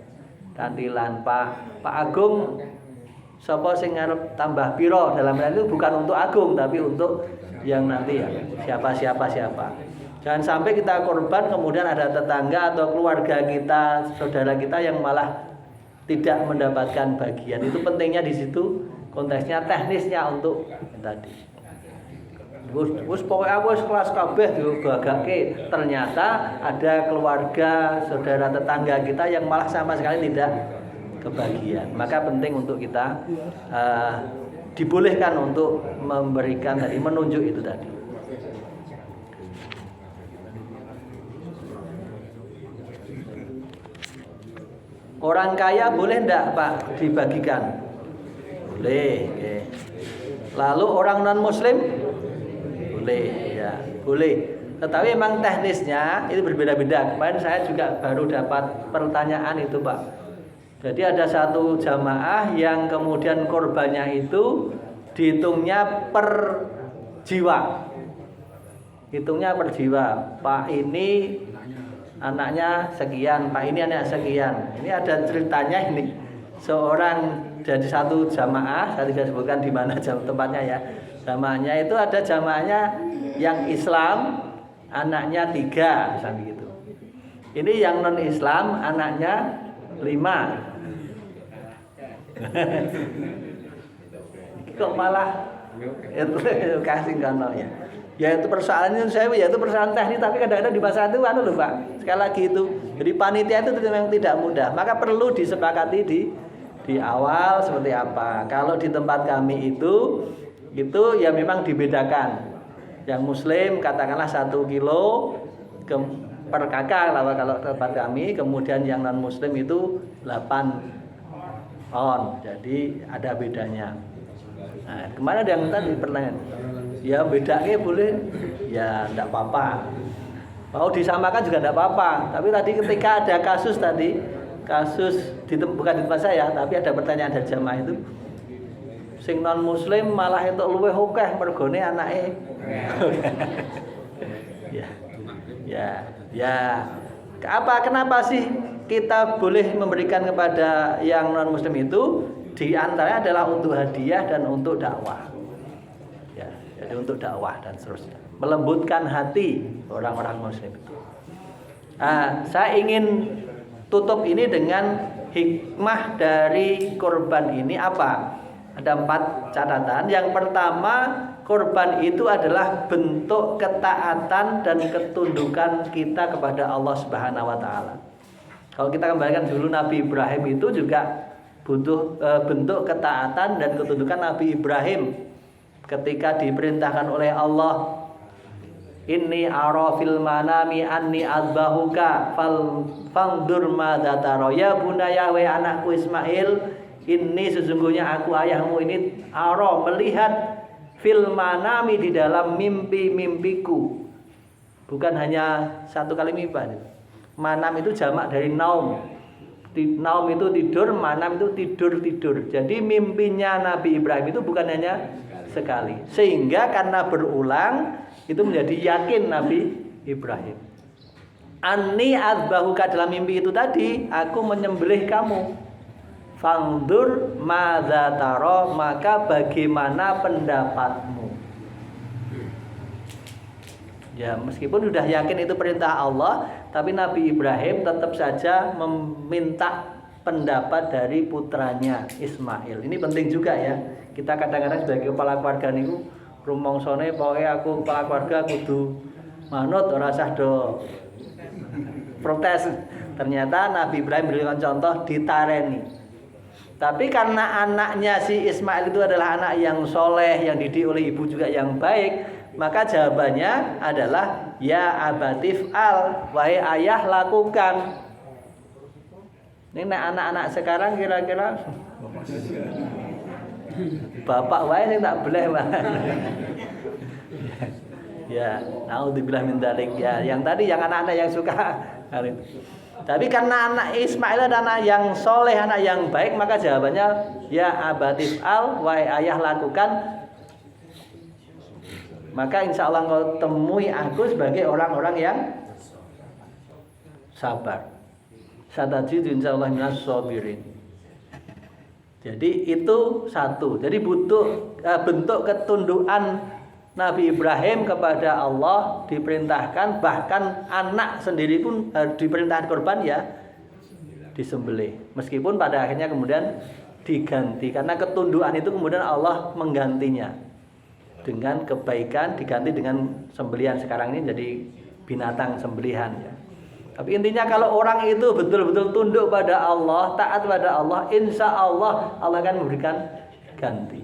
Kantilan Pak Agung sapa sing ngarep tambah piro, dalam hal itu bukan untuk Agung tapi untuk yang nanti ya siapa. Jangan sampai kita korban kemudian ada tetangga atau keluarga kita, saudara kita yang malah tidak mendapatkan bagian. Itu pentingnya di situ konteksnya teknisnya untuk tadi. Wis pokoknya aku kelas kabeh digagake, ternyata ada keluarga, saudara tetangga kita yang malah sama sekali tidak kebagian. Maka penting untuk kita dibolehkan untuk memberikan tadi, menunjuk itu tadi. Orang kaya boleh enggak Pak dibagikan? Boleh. Okay. Lalu orang non muslim? Boleh, ya boleh. Tetapi memang teknisnya itu berbeda-beda. Kemarin saya juga baru dapat pertanyaan itu Pak. Jadi ada satu jamaah yang kemudian korbannya itu dihitungnya per jiwa. Hitungnya per jiwa. Pak ini anaknya sekian, Pak ini anak sekian. Ini ada ceritanya ini. Seorang dari satu jamaah, saya tidak sebutkan di mana tempatnya ya. Jamaahnya itu ada jamaahnya yang Islam anaknya 3 misalnya gitu. Ini yang non Islam anaknya 5. Kok malah itu kasih kono ya. Ya itu persoalannya saya ya itu persoalan teknis, tapi kadang-kadang di masyarakat itu lho Pak. Sekali lagi itu. Jadi panitia itu memang tidak mudah. Maka perlu disepakati di awal seperti apa. Kalau di tempat kami itu ya memang dibedakan. Yang muslim katakanlah 1 kilo per kakak kalau tempat kami, kemudian yang non muslim itu 8 on. Jadi ada bedanya. Nah, kemana ada yang tadi pertanyaan? Ya bedanya boleh, ya enggak apa-apa. Mau disamakan juga enggak apa-apa. Tapi tadi ketika ada kasus bukan di tempat saya, tapi ada pertanyaan dari jamaah itu, sing non muslim malah itu luwih akeh mergone anake. Ya. Kenapa sih kita boleh memberikan kepada yang non muslim itu? Di antaranya adalah untuk hadiah dan untuk dakwah. Ya, jadi untuk dakwah dan seterusnya. Melembutkan hati orang-orang muslim itu. Saya ingin tutup ini dengan hikmah dari korban ini apa? Ada 4 catatan. Yang pertama, korban itu adalah bentuk ketaatan dan ketundukan kita kepada Allah Subhanahu wa taala. Kalau kita kembalikan dulu Nabi Ibrahim itu juga butuh bentuk ketaatan dan ketundukan Nabi Ibrahim ketika diperintahkan oleh Allah, inni ara fil manami anni azbahuka fandur madza tara ya bunaya wa anakku Ismail, ini sesungguhnya aku ayahmu ini ara melihat fil manami di dalam mimpi-mimpiku. Bukan hanya satu kali mimpi. Manam itu jamak dari naum. Naum itu tidur, manam itu tidur. Jadi mimpinya Nabi Ibrahim itu bukan hanya sekali. Sehingga karena berulang itu menjadi yakin Nabi Ibrahim. Anni azbahuka, dalam mimpi itu tadi aku menyembelih kamu. Fangdur madza tara, maka bagaimana pendapatmu? Ya, meskipun sudah yakin itu perintah Allah, tapi Nabi Ibrahim tetap saja meminta pendapat dari putranya Ismail. Ini penting juga ya. Kita kadang-kadang sebagai kepala keluarga niku rumongsone pokoke aku kepala keluarga kudu manut ora usah do protes. Ternyata Nabi Ibrahim berikan contoh ditareni. Tapi karena anaknya si Ismail itu adalah anak yang soleh, yang dididik oleh ibu juga yang baik, maka jawabannya adalah ya abatif al, wahai ayah lakukan. Ini anak-anak sekarang kira-kira bapak wae sing tak boleh Ya, naudzubillah min dzalik. Ya, yang tadi yang anak-anak yang suka. Tapi karena anak Ismail adalah anak yang soleh, anak yang baik, maka jawabannya ya abatif al, wahai ayah lakukan. Maka insya Allah kau temui aku sebagai orang-orang yang sabar. Satajidu insya Allah minas sabirin. Jadi itu satu. Jadi butuh bentuk ketundukan Nabi Ibrahim kepada Allah diperintahkan, bahkan anak sendiri pun diperintahkan korban ya disembelih. Meskipun pada akhirnya kemudian diganti karena ketundukan itu kemudian Allah menggantinya dengan kebaikan, diganti dengan sembelihan. Sekarang ini jadi binatang sembelihan ya. Tapi intinya kalau orang itu betul-betul tunduk pada Allah, taat pada Allah, insya Allah Allah akan memberikan ganti.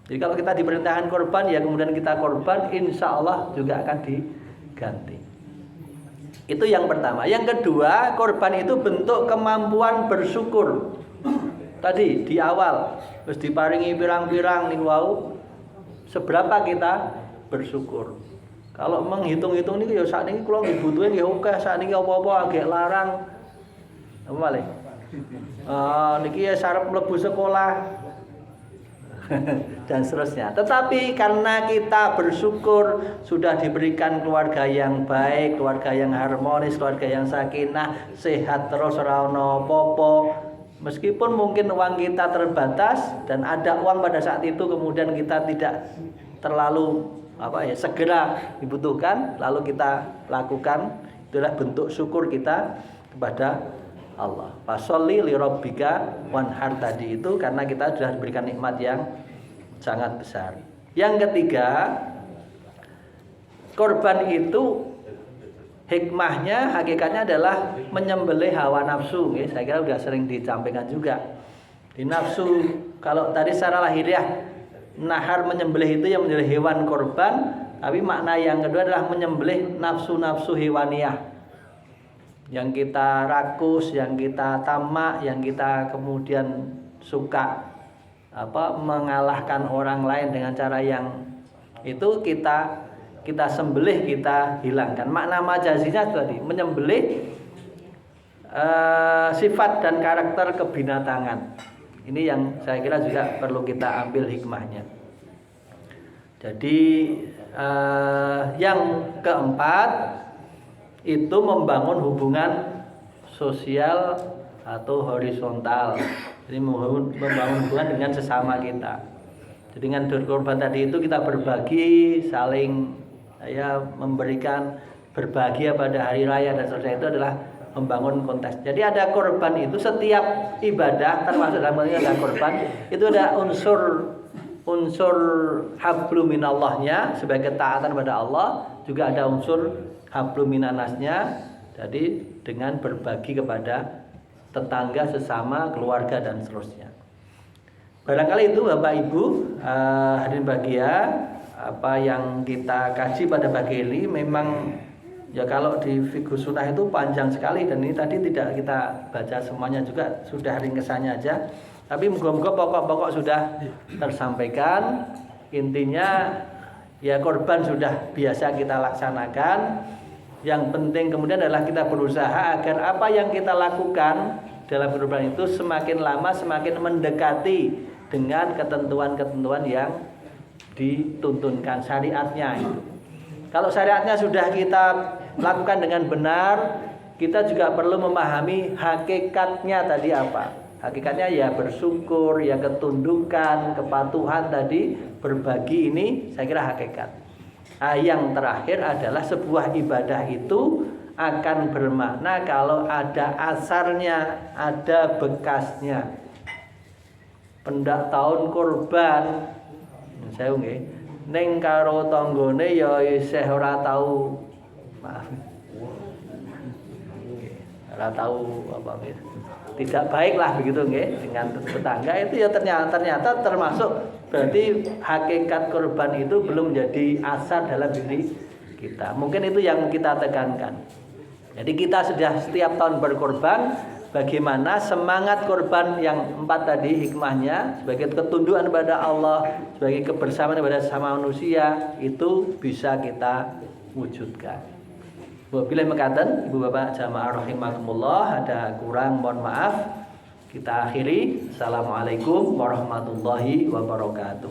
Jadi kalau kita diperintahkan korban, ya kemudian kita korban, insya Allah juga akan diganti. Itu yang pertama. Yang kedua, korban itu bentuk kemampuan bersyukur. Tadi di awal, terus diparingi pirang-pirang nih wow, seberapa kita bersyukur. Kalau menghitung-hitung ini, ya saat ini kalau dibutuhin ya oke, saat ini apa-apa agak larang. Apa balik? Niki ya syarat mlebu sekolah. Dan seterusnya. Tetapi karena kita bersyukur sudah diberikan keluarga yang baik, keluarga yang harmonis, keluarga yang sakinah, sehat terus ora ono apa-apa. Meskipun mungkin uang kita terbatas dan ada uang pada saat itu kemudian kita tidak terlalu segera dibutuhkan, lalu kita lakukan, itulah bentuk syukur kita kepada Allah. Fasholli li rabbika wanhar tadi itu karena kita sudah diberikan nikmat yang sangat besar. Yang ketiga, korban itu hikmahnya, hakikatnya adalah menyembelih hawa nafsu. Saya kira sudah sering disampaikan juga. Di nafsu, kalau tadi secara lahiriah nahar menyembelih itu yang menyembelih hewan korban, tapi makna yang kedua adalah menyembelih nafsu-nafsu hewaniyah. Yang kita rakus, yang kita tamak, yang kita kemudian suka mengalahkan orang lain dengan cara yang itu kita sembelih, kita hilangkan. Makna majazinya tadi menyembelih sifat dan karakter kebinatangan. Ini yang saya kira juga perlu kita ambil hikmahnya. Jadi yang keempat itu membangun hubungan sosial atau horizontal. Jadi membangun hubungan dengan sesama kita. Jadi dengan berkorban tadi itu kita berbagi, saling memberikan berbahagia pada hari raya dan seterusnya, itu adalah membangun konteks. Jadi ada korban itu setiap ibadah termasuk dalam ini ada korban, itu ada unsur hablum minallahnya sebagai ketaatan pada Allah, juga ada unsur hablum minannasnya, jadi dengan berbagi kepada tetangga, sesama, keluarga dan seterusnya. Barangkali itu Bapak Ibu hadirin bahagia, apa yang kita kaji pada pagi ini memang ya kalau di Fiqh Sunnah itu panjang sekali, dan ini tadi tidak kita baca semuanya juga, sudah ringkesannya aja. Tapi moga-moga pokok-pokok sudah tersampaikan. Intinya ya korban sudah biasa kita laksanakan. Yang penting kemudian adalah kita berusaha agar apa yang kita lakukan dalam korban itu semakin lama semakin mendekati dengan ketentuan-ketentuan yang dituntunkan syariatnya itu. Kalau syariatnya sudah kita lakukan dengan benar, kita juga perlu memahami hakikatnya tadi apa. Hakikatnya ya bersyukur, ya ketundukan, kepatuhan tadi, berbagi, ini saya kira hakikat. Yang terakhir adalah sebuah ibadah itu akan bermakna kalau ada asarnya, ada bekasnya. Pendak tahun korban, saya nggih, ning karo tanggane ya isih ora tau, maaf. Ora tahu apa nggih. Tidak baiklah begitu nggih dengan tetangga itu ya ternyata termasuk berarti hakikat korban itu belum menjadi asar dalam diri kita. Mungkin itu yang kita tekankan. Jadi kita sudah setiap tahun berkorban, bagaimana semangat korban yang 4 tadi hikmahnya sebagai ketundukan kepada Allah, sebagai kebersamaan kepada sama manusia itu bisa kita wujudkan. Wabillahi makaten, Ibu Bapak jamaah rahimakumullah, ada kurang mohon maaf. Kita akhiri. Assalamualaikum warahmatullahi wabarakatuh.